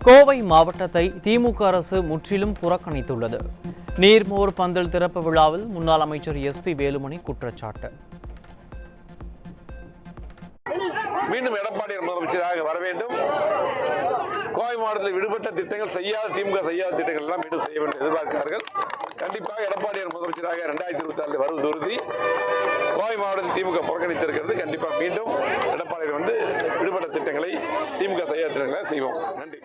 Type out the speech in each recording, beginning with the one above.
கோவை மாவட்டத்தை திமுக அரசு முற்றிலும் புறக்கணித்துள்ளது. நீர்மோர் பந்தல் திறப்பு விழாவில் முன்னாள் அமைச்சர் SP வேலுமணி குற்றச்சாட்டு. மீண்டும் எடப்பாடி முதலமைச்சராக வர வேண்டும். கோவை மாவட்டத்தில் விடுபட்ட திட்டங்கள் திமுக செய்யாத திட்டங்கள் எல்லாம் மீண்டும் செய்ய வேண்டும் எதிர்பார்க்கிறார்கள். கண்டிப்பாக எடப்பாடி முதலமைச்சராக 2026 வருவது உறுதி. கோவை மாவட்டத்தில் திமுக புறக்கணித்திருக்கிறது. கண்டிப்பாக மீண்டும் எடப்பாடி விடுபட்ட திட்டங்களை திமுக செய்யாத திட்டங்களை செய்வோம். நன்றி.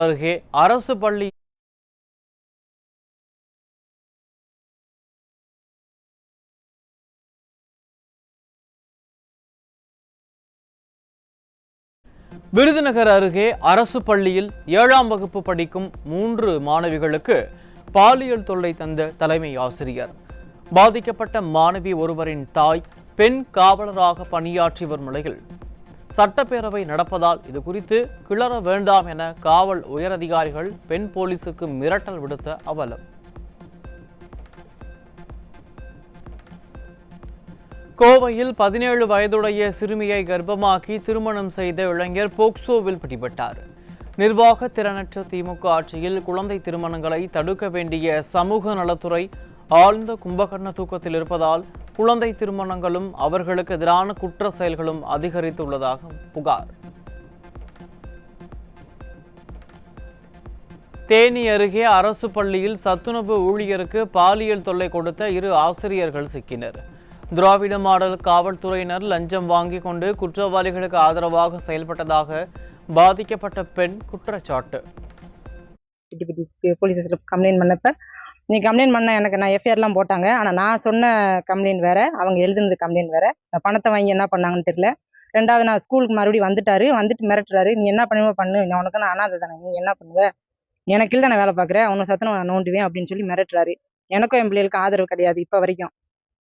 அருகே அரசு பள்ளி விருதுநகர் அருகே அரசு பள்ளியில் 7ஆம் வகுப்பு படிக்கும் 3 மாணவிகளுக்கு பாலியல் தொல்லை தந்த தலைமை ஆசிரியர். பாதிக்கப்பட்ட மாணவி ஒருவரின் தாய் பெண் காவலராக பணியாற்றி வரும் நிலையில் சட்டப்பேரவை நடப்பதால் இது குறித்து கிளற வேண்டாம் என காவல் உயரதிகாரிகள் பெண் போலீசுக்கு மிரட்டல் விடுத்த அவலம். கோவையில் 17 வயதுடைய சிறுமியை கர்ப்பமாக்கி திருமணம் செய்த இளைஞர் போக்சோவில் பிடிபட்டார். நிர்வாக திறனற்ற திமுக ஆட்சியில் குழந்தை திருமணங்களை தடுக்க வேண்டிய சமூக நலத்துறை ஆழ்ந்த கும்பகர்ண தூக்கத்தில் இருப்பதால் குழந்தை திருமணங்களும் அவர்களுக்கு எதிரான குற்ற செயல்களும் அதிகரித்துள்ளதாக புகார். தேனி அருகே அரசு பள்ளியில் சத்துணவு ஊழியருக்கு பாலியல் தொல்லை கொடுத்த 2 ஆசிரியர்கள் சிக்கினர். திராவிட மாடல் காவல்துறையினர் லஞ்சம் வாங்கி கொண்டு குற்றவாளிகளுக்கு ஆதரவாக செயல்பட்டதாக பாதிக்கப்பட்ட பெண் குற்றச்சாட்டு. போலீஸ் கம்ப்ளைண்ட் பண்ணப்ப நீ கம்ப்ளைண்ட் பண்ண எனக்கு நான் எஃப்ஐஆர்லாம் போட்டாங்க. ஆனால் நான் சொன்ன கம்ப்ளைண்ட் வேற, அவங்க எழுதுனது கம்ப்ளைண்ட் வேற. பணத்தை வாங்கி என்ன பண்ணாங்கன்னு தெரியல. 2வது நான் ஸ்கூலுக்கு மறுபடியும் வந்துட்டு மிரட்டுறாரு. நீ என்ன பண்ணுவ பண்ணு, உனக்கு நான் அனாதை தானே, நீ என்ன பண்ணுவ, எனக்கு இல்லை நான் வேலை பார்க்குறேன், அவனை சத்தனை நான் நோண்டுவேன் அப்படின்னு சொல்லி மிரட்டுறாரு. எனக்கும் என் பிள்ளைகளுக்கு ஆதரவு கிடையாது இப்போ வரைக்கும்.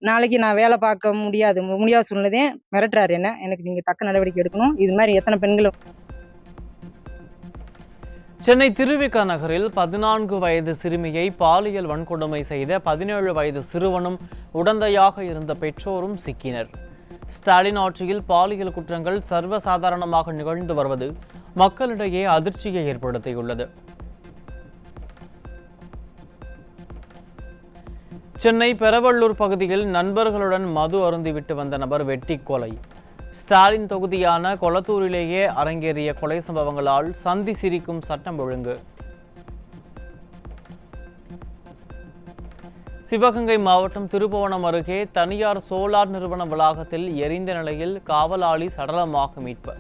நாளைக்கு நான் வேலை பார்க்க முடியாத சூழ்நிலையே மிரட்டுறாரு என்ன. எனக்கு நீங்கள் தக்க நடவடிக்கை எடுக்கணும். இது மாதிரி எத்தனை பெண்களும். சென்னை திருவிக நகரில் 14 வயது சிறுமியை பாலியல் வன்கொடுமை செய்த 17 வயது சிறுவனும் உடந்தையாக இருந்த பெற்றோரும் சிக்கினர். ஸ்டாலின் ஆட்சியில் பாலியல் குற்றங்கள் சர்வசாதாரணமாக நிகழ்ந்து வருவது மக்களிடையே அதிர்ச்சியை ஏற்படுத்தியுள்ளது. சென்னை பெரவள்ளூர் பகுதியில் நண்பர்களுடன் மது அருந்திவிட்டு வந்த நபர் வெட்டி கொலை. ஸ்டாலின் தொகுதியான கொளத்தூரிலேயே அரங்கேறிய கொலை சம்பவங்களால் சந்தி சிரிக்கும் சட்டம் ஒழுங்கு. சிவகங்கை மாவட்டம் திருப்புவனம் அருகே தனியார் சோலார் நிறுவன வளாகத்தில் எரிந்த நிலையில் காவலாளி சடலமாக மீட்பு.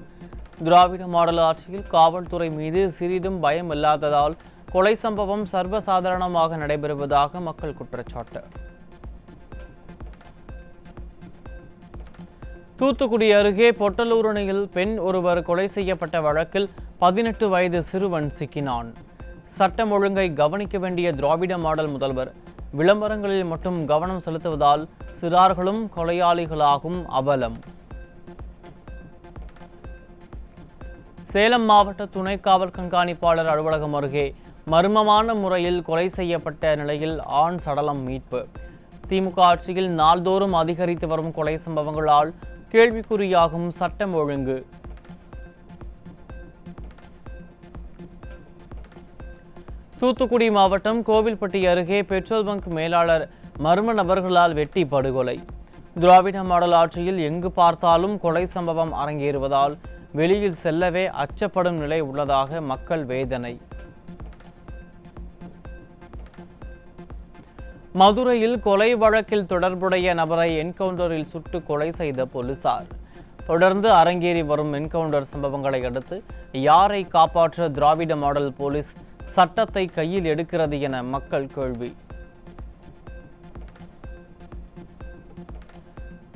திராவிட மாடல் ஆட்சியில் காவல்துறை மீது சிறிதும் பயம் இல்லாததால் கொலை சம்பவம் சர்வசாதாரணமாக நடைபெறுவதாக மக்கள் குற்றச்சாட்டு. தூத்துக்குடி அருகே பொட்டலூரணியில் பெண் ஒருவர் கொலை செய்யப்பட்ட வழக்கில் 18 வயது சிறுவன் சிக்கினான். சட்டம் ஒழுங்கை கவனிக்க வேண்டிய திராவிட மாடல் முதல்வர் விளம்பரங்களில் மட்டும் கவனம் செலுத்துவதால் சிறார்களும் கொலையாளிகளாகும் அவலம். சேலம் மாவட்ட துணை காவல் கண்காணிப்பாளர் அலுவலகம் அருகே மர்மமான முறையில் கொலை செய்யப்பட்ட நிலையில் ஆண் சடலம் மீட்பு. திமுக ஆட்சியில் நாள்தோறும் அதிகரித்து வரும் கொலை சம்பவங்களால் கேள்விக்குறியாகும் சட்டம் ஒழுங்கு. தூத்துக்குடி மாவட்டம் கோவில்பட்டி அருகே பெட்ரோல் பங்க் மேலாளர் மர்ம நபர்களால் வெட்டி படுகொலை. திராவிட மாடல் ஆட்சியில் எங்கு பார்த்தாலும் கொலை சம்பவம் அரங்கேறுவதால் வெளியில் செல்லவே அச்சப்படும் நிலை உள்ளதாக மக்கள் வேதனை. மதுரையில் கொலை வழக்கில் தொடர்புடைய நபரை என்கவுண்டரில் சுட்டு கொலை செய்த போலீசார். தொடர்ந்து அரங்கேறி வரும் என்கவுண்டர் சம்பவங்களை அடுத்து யாரை காப்பாற்ற திராவிட மாடல் போலீஸ் சட்டத்தை கையில் எடுக்கிறது என மக்கள் கேள்வி.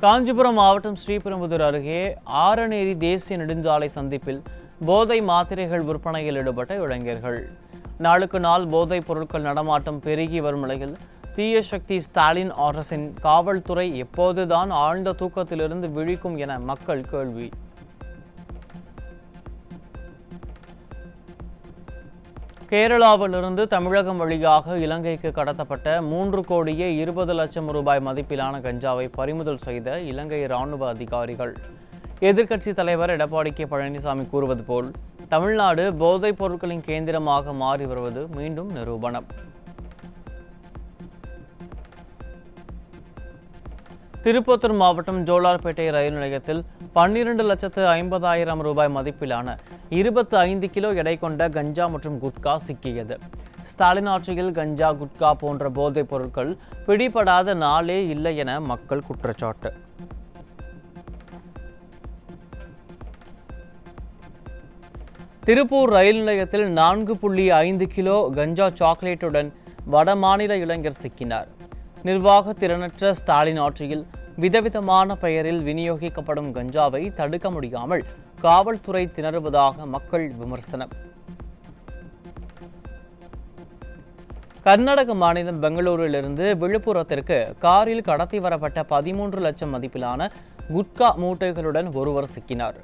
காஞ்சிபுரம் மாவட்டம் ஸ்ரீபெரும்புதூர் அருகே ஆரநேரி தேசிய நெடுஞ்சாலை சந்திப்பில் போதை மாத்திரைகள் விற்பனையில் ஈடுபட்ட இளைஞர்கள். நாளுக்கு நாள் போதைப் பொருட்கள் நடமாட்டம் பெருகி வரும் நிலையில் தீய சக்தி ஸ்டாலின் அரசின் காவல்துறை எப்போதுதான் ஆழ்ந்த தூக்கத்திலிருந்து விழிக்கும் என மக்கள் கேள்வி. கேரளாவிலிருந்து தமிழகம் வழியாக இலங்கைக்கு கடத்தப்பட்ட 3,20,00,000 ரூபாய் மதிப்பிலான கஞ்சாவை பறிமுதல் செய்த இலங்கை ராணுவ அதிகாரிகள். எதிர்க்கட்சி தலைவர் எடப்பாடி கே பழனிசாமி கூறுவது போல் தமிழ்நாடு போதைப் பொருட்களின் கேந்திரமாக மாறி வருவது மீண்டும் நிரூபணம். திருப்பத்தூர் மாவட்டம் ஜோலார்பேட்டை ரயில் நிலையத்தில் 12,50,000 ரூபாய் மதிப்பிலான 25 கிலோ எடை கொண்ட கஞ்சா மற்றும் குட்கா சிக்கியது. ஸ்டாலின் ஆட்சியில் கஞ்சா, குட்கா போன்ற போதைப் பொருட்கள் பிடிபடாத நாளே இல்லை என மக்கள் குற்றச்சாட்டு. திருப்பூர் ரயில் நிலையத்தில் 4.5 கிலோ கஞ்சா சாக்லேட்டுடன் வடமாநில இளைஞர் சிக்கினார். நிர்வாக திறனற்ற ஸ்டாலின் ஆட்சியில் விதவிதமான பெயரில் விநியோகிக்கப்படும் கஞ்சாவை தடுக்க முடியாமல் காவல்துறை திணறுவதாக மக்கள் விமர்சனம். கர்நாடக மாநிலம் பெங்களூரிலிருந்து விழுப்புரத்திற்கு காரில் கடத்தி வரப்பட்ட 13 லட்சம் மதிப்பிலான குட்கா மூட்டைகளுடன் ஒருவர் சிக்கினார்.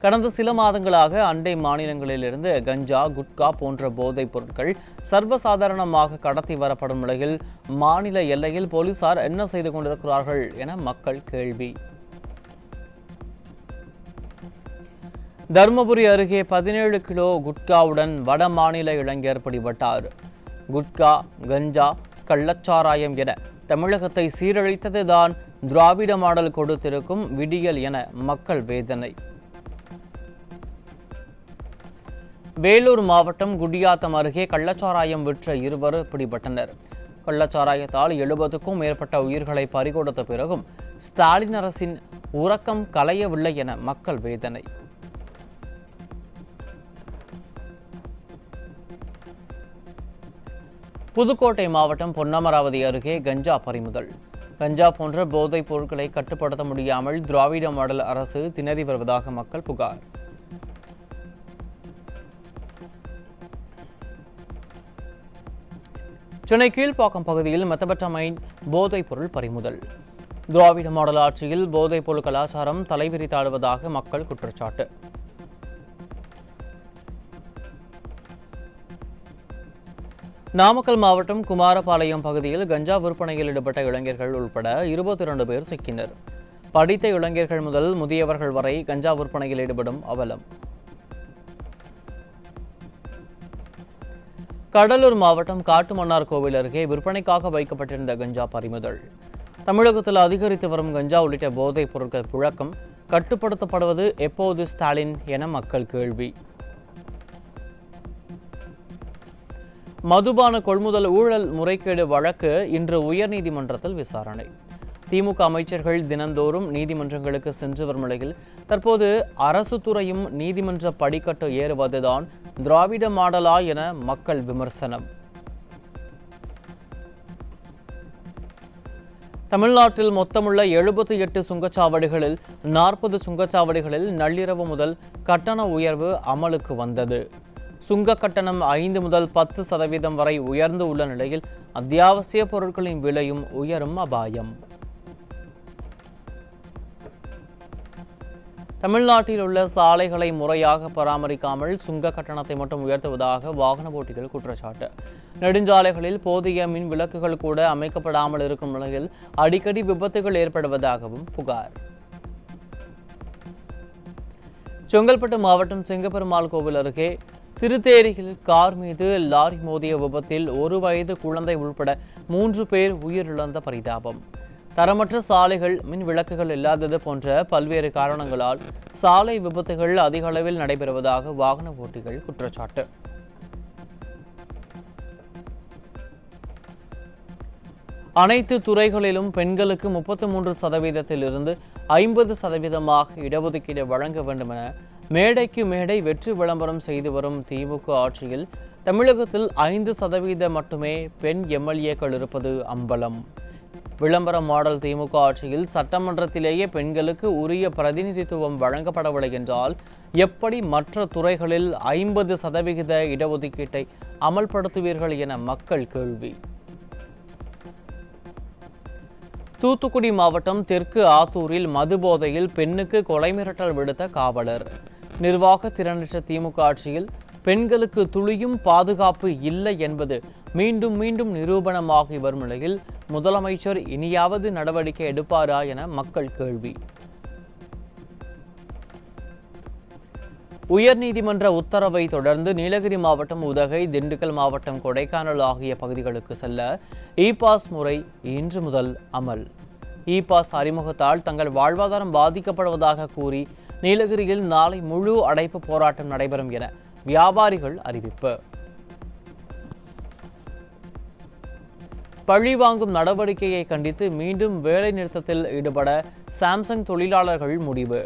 கடந்த சில மாதங்களாக அண்டை மாநிலங்களிலிருந்து கஞ்சா, குட்கா போன்ற போதைப் பொருட்கள் சர்வசாதாரணமாக கடத்தி வரப்படும் நிலையில் மாநில எல்லையில் போலீசார் என்ன செய்து கொண்டிருக்கிறார்கள் என மக்கள் கேள்வி. தருமபுரி அருகே 17 கிலோ குட்காவுடன் வட மாநில இளைஞர் பிடிபட்டார். குட்கா, கஞ்சா, கள்ளச்சாராயம் என தமிழகத்தை சீரழித்ததுதான் திராவிட மாடல் கொடுத்திருக்கும் விடியல் என மக்கள் வேதனை. வேலூர் மாவட்டம் குடியாத்தம் அருகே கள்ளச்சாராயம் விற்ற இருவர் பிடிபட்டனர். கள்ளச்சாராயத்தால் 70க்கும் மேற்பட்ட உயிர்களை பறிகொடுத்த பிறகும் ஸ்டாலின் அரசின் உறக்கம் கலையவில்லை என மக்கள் வேதனை. புதுக்கோட்டை மாவட்டம் பொன்னமராவதி அருகே கஞ்சா பறிமுதல். கஞ்சா போன்ற போதைப் பொருட்களை கட்டுப்படுத்த முடியாமல் திராவிட மாடல் அரசு திணறி வருவதாக மக்கள் புகார். சென்னை கீழ்ப்பாக்கம் பகுதியில் மெத்தபெட்டமைன் போதைப் பொருள் பறிமுதல். திராவிட மாடல் ஆட்சியில் போதைப் பொருள் கலாச்சாரம் தலைவிரித்தாடுவதாக மக்கள் குற்றச்சாட்டு. நாமக்கல் மாவட்டம் குமாரபாளையம் பகுதியில் கஞ்சா விற்பனையில் ஈடுபட்ட இளைஞர்கள் உள்பட 22 பேர் சிக்கினர். படித்த இளைஞர்கள் முதல் முதியவர்கள் வரை கஞ்சா விற்பனையில் ஈடுபடும் அவலம். கடலூர் மாவட்டம் காட்டுமன்னார் கோவில் அருகே விற்பனைக்காக வைக்கப்பட்டிருந்த கஞ்சா பறிமுதல். தமிழகத்தில் அதிகரித்து வரும் கஞ்சா உள்ளிட்ட போதைப் பொருட்கள் புழக்கம் கட்டுப்படுத்தப்படுவது எப்போது ஸ்டாலின் என மக்கள் கேள்வி. மதுபான கொள்முதல் ஊழல் முறைகேடு வழக்கு இன்று உயர்நீதிமன்றத்தில் விசாரணை. திமுக அமைச்சர்கள் தினந்தோறும் நீதிமன்றங்களுக்கு சென்று வரும் நிலையில் தற்போது அரசு துறையும் நீதிமன்ற படிக்கட்டு ஏறுவதுதான் திராவிட மாடலா என மக்கள் விமர்சனம். தமிழ்நாட்டில் மொத்தமுள்ள 78 சுங்கச்சாவடிகளில் 40 சுங்கச்சாவடிகளில் நள்ளிரவு முதல் கட்டண உயர்வு அமலுக்கு வந்தது. சுங்க கட்டணம் 5 முதல் 10% வரை உயர்ந்து உள்ள நிலையில் அத்தியாவசிய பொருட்களின் விலையும் உயரும் அபாயம். தமிழ்நாட்டில் உள்ள சாலைகளை முறையாக பராமரிக்காமல் சுங்க கட்டணத்தை மட்டும் உயர்த்துவதாக வாகன ஓட்டிகள் குற்றச்சாட்டு. நெடுஞ்சாலைகளில் போதிய மின் விளக்குகள் கூட அமைக்கப்படாமல் இருக்கும் நிலையில் அடிக்கடி விபத்துகள் ஏற்படுவதாகவும் புகார். செங்கல்பட்டு மாவட்டம் செங்கப்பெருமாள் கோவில் அருகே திருத்தேரியில் கார் மீது லாரி மோதிய விபத்தில் 1 வயது குழந்தை உள்பட 3 பேர் உயிரிழந்த பரிதாபம். தரமற்ற சாலைகள், மின் விளக்குகள் இல்லாதது போன்ற பல்வேறு காரணங்களால் சாலை விபத்துகள் அதிக அளவில் நடைபெறுவதாக வாகன ஓட்டிகள் குற்றச்சாட்டு. அனைத்து துறைகளிலும் பெண்களுக்கு 33% 50% இடஒதுக்கீடு வழங்க வேண்டும் என மேடைக்கு மேடை வெற்றி விளம்பரம் செய்து வரும் திமுக ஆட்சியில் தமிழகத்தில் 5% மட்டுமே பெண் எம்எல்ஏக்கள் இருப்பது அம்பலம். விளம்பர மாடல் திமுக ஆட்சியில் சட்டமன்றத்திலேயே பெண்களுக்கு உரிய பிரதிநிதித்துவம் வழங்கப்படவில்லை என்றால் எப்படி மற்ற துறைகளில் 50% இடஒதுக்கீட்டை அமல்படுத்துவீர்கள் என மக்கள் கேள்வி. தூத்துக்குடி மாவட்டம் தெற்கு ஆத்தூரில் மது போதையில் பெண்ணுக்கு கொலை மிரட்டல் விடுத்த காவலர். நிர்வாக திறனற்ற திமுக ஆட்சியில் பெண்களுக்கு துளியும் பாதுகாப்பு இல்லை என்பது மீண்டும் மீண்டும் நிரூபணமாகி வரும் நிலையில் முதலமைச்சர் இனியாவது நடவடிக்கை எடுப்பாரா என மக்கள் கேள்வி. உயர்நீதிமன்ற உத்தரவை தொடர்ந்து நீலகிரி மாவட்டம் உதகை, திண்டுக்கல் மாவட்டம் கொடைக்கானல் ஆகிய பகுதிகளுக்கு செல்ல இ பாஸ் முறை இன்று முதல் அமல். இ பாஸ் அறிமுகத்தால் தங்கள் வாழ்வாதாரம் பாதிக்கப்படுவதாக கூறி நீலகிரியில் நாளை முழு அடைப்பு போராட்டம் நடைபெறும் என வியாபாரிகள் அறிவிப்பு. பழிவாங்கும் நடவடிக்கையை கண்டித்து மீண்டும் வேலை நிறுத்தத்தில் ஈடுபட சாம்சங் தொழிலாளர்கள் முடிவு.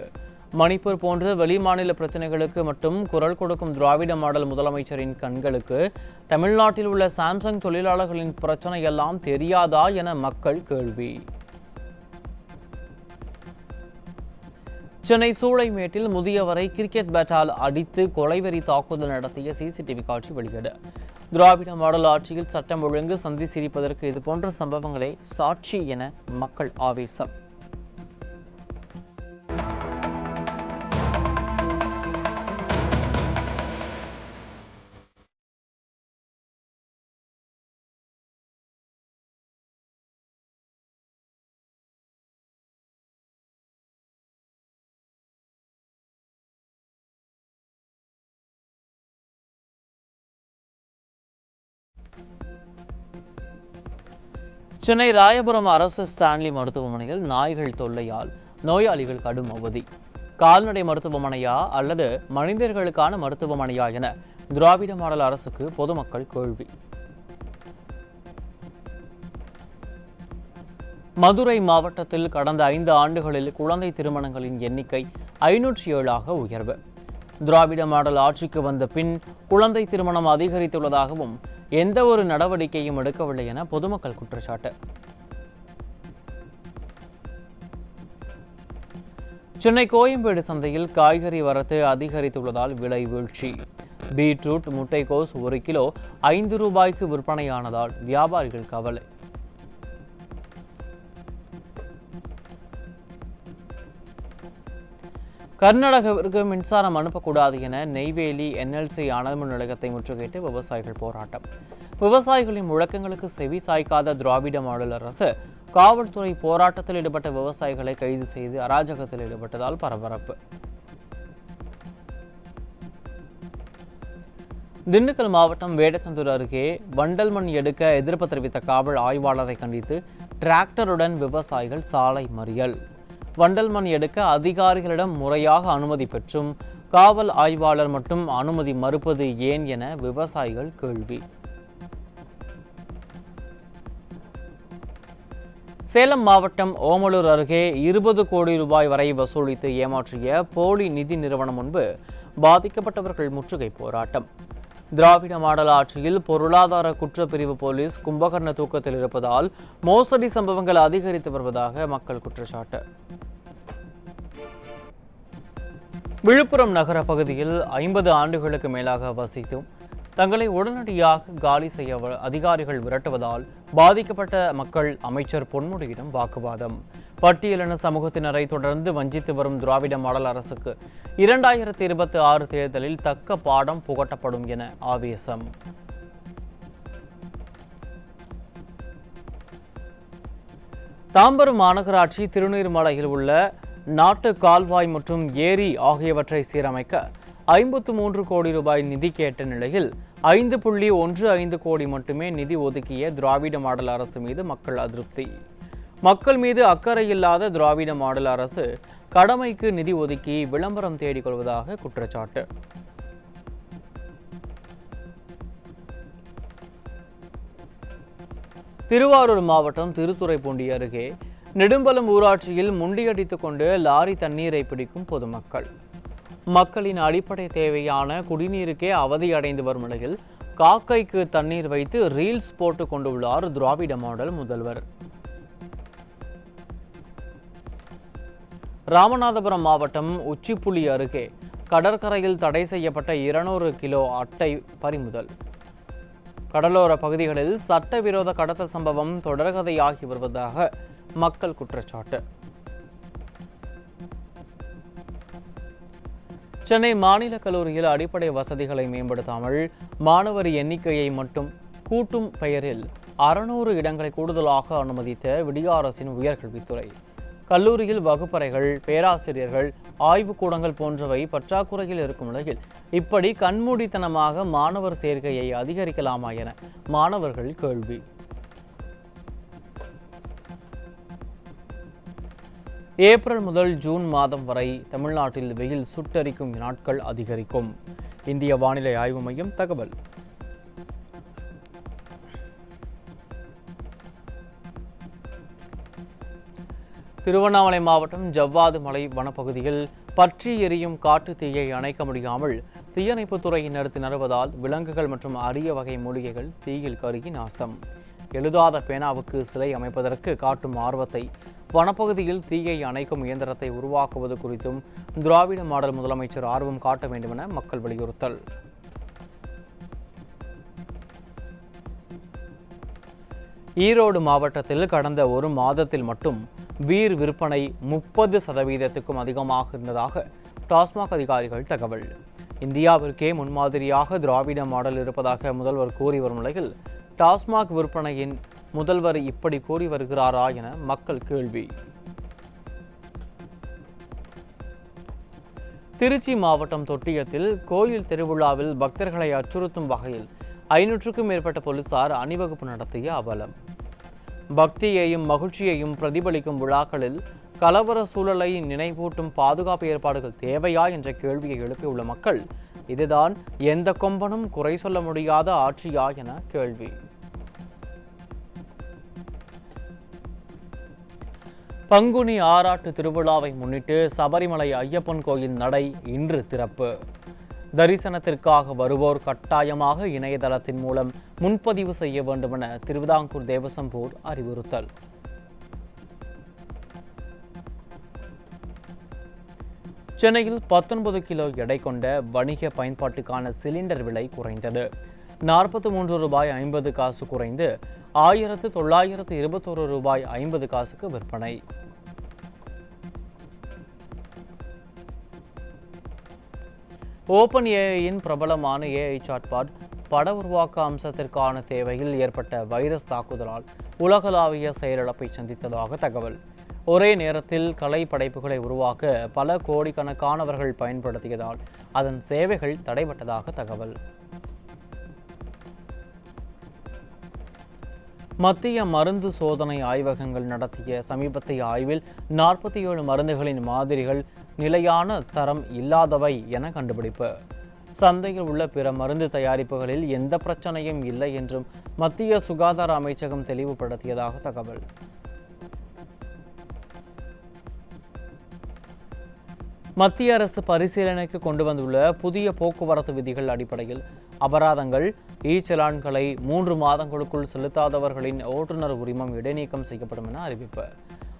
மணிப்பூர் போன்ற வெளிமாநில பிரச்சனைகளுக்கு மட்டும் குரல் கொடுக்கும் திராவிட மாடல் முதலமைச்சரின் கண்களுக்கு தமிழ்நாட்டில் உள்ள சாம்சங் தொழிலாளர்களின் பிரச்சனை எல்லாம் தெரியாதா என மக்கள் கேள்வி. சென்னை சூளைமேட்டில் முதியவரை கிரிக்கெட் பேட்டால் அடித்து கொலைவெறி தாக்குதல் நடத்திய சிசிடிவி காட்சி வெளியீடு. திராவிட மாடல் ஆட்சியில் சட்டம் ஒழுங்கு சந்தி சிரிப்பதற்கு இதுபோன்ற சம்பவங்களே சாட்சி என மக்கள் ஆவேசம். சென்னை ராயபுரம் அரசு ஸ்டான்லி மருத்துவமனையில் நாய்கள் தொல்லையால் நோயாளிகள் கடும் அவதி. கால்நடை மருத்துவமனையா அல்லது மனிதர்களுக்கான மருத்துவமனையா என திராவிட மாடல் அரசுக்கு பொதுமக்கள் கேள்வி. மதுரை மாவட்டத்தில் கடந்த 5 ஆண்டுகளில் குழந்தை திருமணங்களின் எண்ணிக்கை 507 உயர்வு. திராவிட மாடல் ஆட்சிக்கு வந்த பின் குழந்தை திருமணம் அதிகரித்துள்ளதாகவும் எந்த ஒரு நடவடிக்கையும் எடுக்கவில்லை என பொதுமக்கள் குற்றச்சாட்டு. சென்னை கோயம்பேடு சந்தையில் காய்கறி வரத்து அதிகரித்துள்ளதால் விலை வீழ்ச்சி. பீட்ரூட், முட்டைக்கோஸ் 1 கிலோ 5 ரூபாய்க்கு விற்பனையானதால் வியாபாரிகள் கவலை. கர்நாடகாவிற்கு மின்சாரம் அனுப்பக்கூடாது என நெய்வேலி NLC அனல்மின் நிலையத்தை முற்றுகையிட்டு விவசாயிகள் போராட்டம். விவசாயிகளின் முழக்கங்களுக்கு செவி சாய்க்காத திராவிட மாடல் அரசு காவல்துறை போராட்டத்தில் ஈடுபட்ட விவசாயிகளை கைது செய்து அராஜகத்தில் ஈடுபட்டதால் பரபரப்பு. திண்டுக்கல் மாவட்டம் வேடச்சந்தூர் அருகே வண்டல் மண் எடுக்க எதிர்ப்பு தெரிவித்த காவல் ஆய்வாளரை கண்டித்து டிராக்டருடன் விவசாயிகள் சாலை மறியல். வண்டல் மண் எடுக்க அதிகாரிகளிடம் முறையாக அனுமதி பெற்றும் காவல் ஆய்வாளர் மட்டும் அனுமதி மறுப்பது ஏன் என விவசாயிகள் கேள்வி. சேலம் மாவட்டம் ஓமலூர் அருகே 20 கோடி ரூபாய் வரை வசூலித்து ஏமாற்றிய போலி நிதி நிறுவனம் முன்பு பாதிக்கப்பட்டவர்கள் முற்றுகை போராட்டம். திராவிட மாடல் ஆட்சியில் பொருளாதார குற்றப்பிரிவு போலீஸ் கும்பகர்ண தூக்கத்தில் இருப்பதால் மோசடி சம்பவங்கள் அதிகரித்து வருவதாக மக்கள் குற்றச்சாட்டு. விழுப்புரம் நகர பகுதியில் 50 ஆண்டுகளுக்கு மேலாக வசித்தும் தங்களை உடனடியாக காலி செய்ய அதிகாரிகள் விரட்டுவதால் பாதிக்கப்பட்ட மக்கள் அமைச்சர் பொன்முடியிடம் வாக்குவாதம். பட்டியலின சமூகத்தினரை தொடர்ந்து வஞ்சித்து வரும் திராவிட மாடல் அரசுக்கு 2026 தேர்தலில் தக்க பாடம் புகட்டப்படும் என ஆவேசம். தாம்பரம் மாநகராட்சி திருநீர்மலையில் உள்ள நாட்டு கால்வாய் மற்றும் ஏரி ஆகியவற்றை சீரமைக்க 53 கோடி ரூபாய் நிதி கேட்ட நிலையில் 5.15 கோடி மட்டுமே நிதி ஒதுக்கிய திராவிட மாடல் அரசு மீது மக்கள் அதிருப்தி. மக்கள் மீது அக்கறை இல்லாத திராவிட மாடல் அரசு கடமைக்கு நிதி ஒதுக்கி விளம்பரம் தேடிக் கொள்வதாக குற்றச்சாட்டு. திருவாரூர் மாவட்டம் திருத்துறைப்பூண்டி அருகே நெடும்பலம் ஊராட்சியில் முண்டியடித்துக் கொண்டு லாரி தண்ணீரை பிடிக்கும் பொதுமக்கள். மக்களின் அடிப்படை தேவையான குடிநீருக்கே அவதியடைந்து வரும் நிலையில் காக்கைக்கு தண்ணீர் வைத்து ரீல்ஸ் போட்டுக் கொண்டுள்ளார் திராவிட மாடல் முதல்வர். ராமநாதபுரம் மாவட்டம் உச்சிப்புலி அருகே கடற்கரையில் தடை செய்யப்பட்ட 200 கிலோ அட்டை பறிமுதல். கடலோர பகுதிகளில் சட்டவிரோத கடத்தல் சம்பவம் தொடர்கதையாகி வருவதாக மக்கள் குற்றச்சாட்டு. சென்னை மாநில கல்லூரியில் அடிப்படை வசதிகளை மேம்படுத்தாமல் மாணவர் எண்ணிக்கையை மட்டும் கூட்டும் பெயரில் 600 இடங்களை கூடுதலாக அனுமதித்த விடிய அரசின் உயர்கல்வித்துறை. கல்லூரியில் வகுப்பறைகள், பேராசிரியர்கள், ஆய்வுக்கூடங்கள் போன்றவை பற்றாக்குறையில் இருக்கும் நிலையில் இப்படி கண்மூடித்தனமாக மாணவர் சேர்க்கையை அதிகரிக்கலாமா என மாணவர்கள் கேள்வி. ஏப்ரல் முதல் ஜூன் மாதம் வரை தமிழ்நாட்டில் வெயில் சுட்டெரிக்கும் நாட்கள் அதிகரிக்கும். இந்திய வானிலை ஆய்வு மையம் தகவல். திருவண்ணாமலை மாவட்டம் ஜவ்வாது மலை வனப்பகுதியில் பற்றி எரியும் காட்டு தீயை அணைக்க முடியாமல் தீயணைப்புத்துறையினர் திணறுவதால் விலங்குகள் மற்றும் அரிய வகை மூலிகைகள் தீயில் கருகி நாசம். எழுதாத பேனாவுக்கு சிலை அமைப்பதற்கு காட்டும் ஆர்வத்தை வனப்பகுதியில் தீயை அணைக்கும் இயந்திரத்தை உருவாக்குவது குறித்தும் திராவிட மாடல் முதலமைச்சர் ஆர்வம் காட்ட வேண்டுமென மக்கள் வலியுறுத்தல். ஈரோடு மாவட்டத்தில் கடந்த ஒரு மாதத்தில் மட்டும் பீர் விற்பனை 30% அதிகமாக இருந்ததாக டாஸ்மாக் அதிகாரிகள் தகவல். இந்தியாவிற்கே முன்மாதிரியாக திராவிட மாடல் இருப்பதாக முதல்வர் கூறி வரும் நிலையில் டாஸ்மாக் விற்பனையின் முதல்வர் இப்படி கூறி வருகிறாரா என மக்கள் கேள்வி. திருச்சி மாவட்டம் தொட்டியத்தில் கோயில் திருவிழாவில் பக்தர்களை அச்சுறுத்தும் வகையில் 500க்கும் மேற்பட்ட போலீசார் அணிவகுப்பு நடத்திய அவலம். பக்தியையும் மகிழ்ச்சியையும் பிரதிபலிக்கும் விழாக்களில் கலவர சூழலை நினைவூட்டும் பாதுகாப்பு ஏற்பாடுகள் தேவையா என்ற கேள்வியை எழுப்பியுள்ள மக்கள், இதுதான் எந்த கொம்பனும் குறை சொல்ல முடியாத ஆட்சியா என கேள்வி. பங்குனி ஆராட்டு திருவிழாவை முன்னிட்டு சபரிமலை ஐயப்பன் கோயில் நடை இன்று திறப்பு. தரிசனத்திற்காக வருவோர் கட்டாயமாக இணையதளத்தின் மூலம் முன்பதிவு செய்ய வேண்டும் என திருவிதாங்கூர் தேவசம் போர்டு அறிவுறுத்தல். சென்னையில் 19 கிலோ எடை கொண்ட வணிக பயன்பாட்டுக்கான சிலிண்டர் விலை குறைந்தது. 43 ரூபாய் 50 காசு குறைந்து 1921 ரூபாய் 50 காசுக்கு விற்பனை. ஓபன் ஏஐயின் பிரபலமான ஏஐ சாட்பாட் பட உருவாக்க அம்சத்திற்கான தேவையில் ஏற்பட்ட வைரஸ் தாக்குதலால் உலகளாவிய செயலிழப்பை சந்தித்ததாக தகவல். ஒரே நேரத்தில் கலை படைப்புகளை உருவாக்க பல கோடிக்கணக்கானவர்கள் பயன்படுத்தியதால் அதன் சேவைகள் தடைபட்டதாக தகவல். மத்திய மருந்து சோதனை ஆய்வகங்கள் நடத்திய சமீபத்திய ஆய்வில் 47 மருந்துகளின் மாதிரிகள் நிலையான தரம் இல்லாதவை என கண்டுபிடிப்பு. சந்தையில் உள்ள பிற மருந்து தயாரிப்புகளில் எந்த பிரச்சனையும் இல்லை என்றும் மத்திய சுகாதார அமைச்சகம் தெளிவுபடுத்தியதாக தகவல். மத்திய அரசு பரிசீலனைக்கு கொண்டு வந்துள்ள புதிய போக்குவரத்து விதிகள் அடிப்படையில் அபராதங்கள், இ-செலான்களை 3 மாதங்களுக்குள் செலுத்தாதவர்களின் ஓட்டுநர் உரிமம் இடைநீக்கம் செய்யப்படும் என அறிவிப்பு.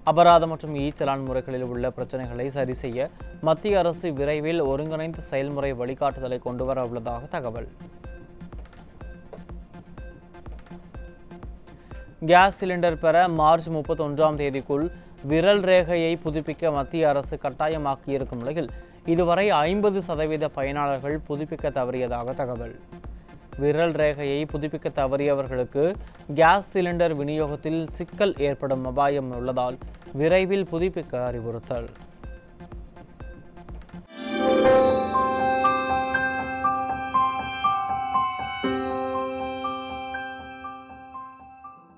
அபராதம் மற்றும் இ-செலான் முறைகளில் உள்ள பிரச்சனைகளை சரி செய்ய மத்திய அரசு விரைவில் ஒருங்கிணைந்த செயல்முறை வழிகாட்டுதலை கொண்டுவர உள்ளதாக தகவல். கேஸ் சிலிண்டர் பெற மார்ச் 31ஆம் தேதிக்குள் விரல் ரேகையை புதுப்பிக்க மத்திய அரசு கட்டாயமாக்கியிருக்கும் நிலையில் இதுவரை 50% பயனாளர்கள் புதுப்பிக்க தவறியதாக தகவல். விரல் ரேகையை புதுப்பிக்க தவறியவர்களுக்கு கேஸ் சிலிண்டர் விநியோகத்தில் சிக்கல் ஏற்படும் அபாயம் உள்ளதால் விரைவில் புதுப்பிக்க அறிவுறுத்தல்.